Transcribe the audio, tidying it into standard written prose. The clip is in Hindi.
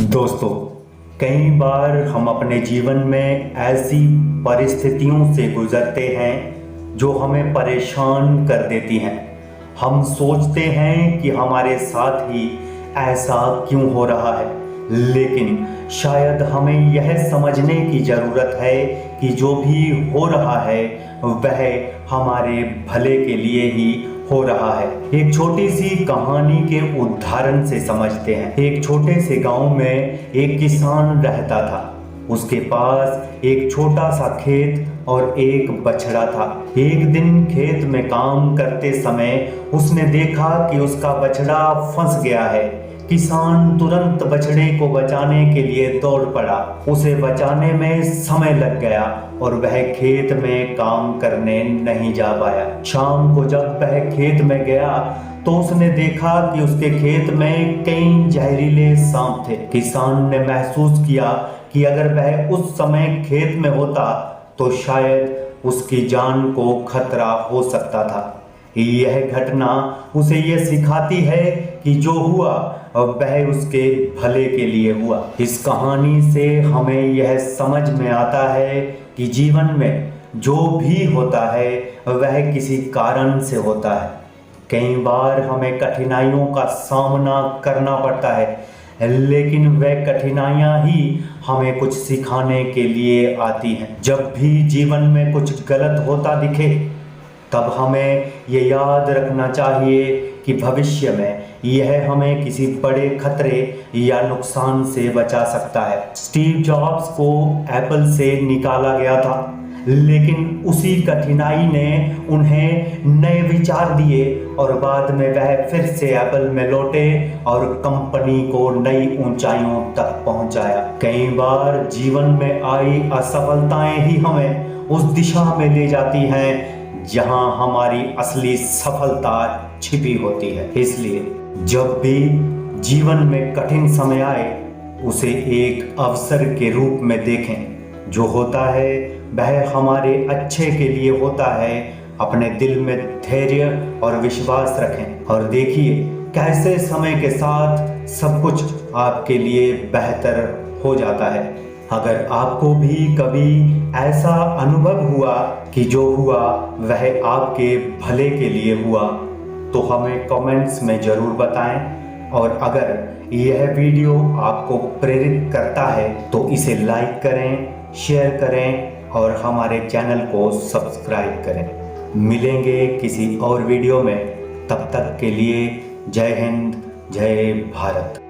दोस्तों, कई बार हम अपने जीवन में ऐसी परिस्थितियों से गुजरते हैं जो हमें परेशान कर देती हैं। हम सोचते हैं कि हमारे साथ ही ऐसा क्यों हो रहा है, लेकिन शायद हमें यह समझने की ज़रूरत है कि जो भी हो रहा है वह हमारे भले के लिए ही हो रहा है। एक छोटी सी कहानी के उदाहरण से समझते हैं। एक छोटे से गांव में एक किसान रहता था। उसके पास एक छोटा सा खेत और एक बछड़ा था। एक दिन खेत में काम करते समय उसने देखा कि उसका बछड़ा फंस गया है। किसान तुरंत बछड़े को बचाने के लिए दौड़ पड़ा। उसे बचाने में समय लग गया और वह खेत में काम करने नहीं जा पाया। शाम को जब वह खेत में गया तो उसने देखा कि उसके खेत में कई जहरीले सांप थे। किसान ने महसूस किया कि अगर वह उस समय खेत में होता तो शायद उसकी जान को खतरा हो सकता था। यह घटना उसे यह सिखाती है कि जो हुआ वह उसके भले के लिए हुआ। इस कहानी से हमें यह समझ में आता है कि जीवन में जो भी होता है वह किसी कारण से होता है। कई बार हमें कठिनाइयों का सामना करना पड़ता है, लेकिन वह कठिनाइयाँ ही हमें कुछ सिखाने के लिए आती हैं। जब भी जीवन में कुछ गलत होता दिखे तब हमें ये याद रखना चाहिए कि भविष्य में यह हमें किसी बड़े खतरे या नुकसान से बचा सकता है। स्टीव जॉब्स को एप्पल से निकाला गया था, लेकिन उसी कठिनाई ने उन्हें नए विचार दिए और बाद में वह फिर से एप्पल में लौटे और कंपनी को नई ऊंचाइयों तक पहुंचाया। कई बार जीवन में आई असफलताएं ही हमें उस दिशा में ले जाती हैं जहां हमारी असली सफलता छिपी होती है। इसलिए जब भी जीवन में कठिन समय आए उसे एक अवसर के रूप में देखें। जो होता है वह हमारे अच्छे के लिए होता है। अपने दिल में धैर्य और विश्वास रखें और देखिए कैसे समय के साथ सब कुछ आपके लिए बेहतर हो जाता है। अगर आपको भी कभी ऐसा अनुभव हुआ कि जो हुआ वह आपके भले के लिए हुआ तो हमें कमेंट्स में ज़रूर बताएं। और अगर यह वीडियो आपको प्रेरित करता है तो इसे लाइक करें, शेयर करें और हमारे चैनल को सब्सक्राइब करें। मिलेंगे किसी और वीडियो में, तब तक के लिए जय हिंद, जय भारत।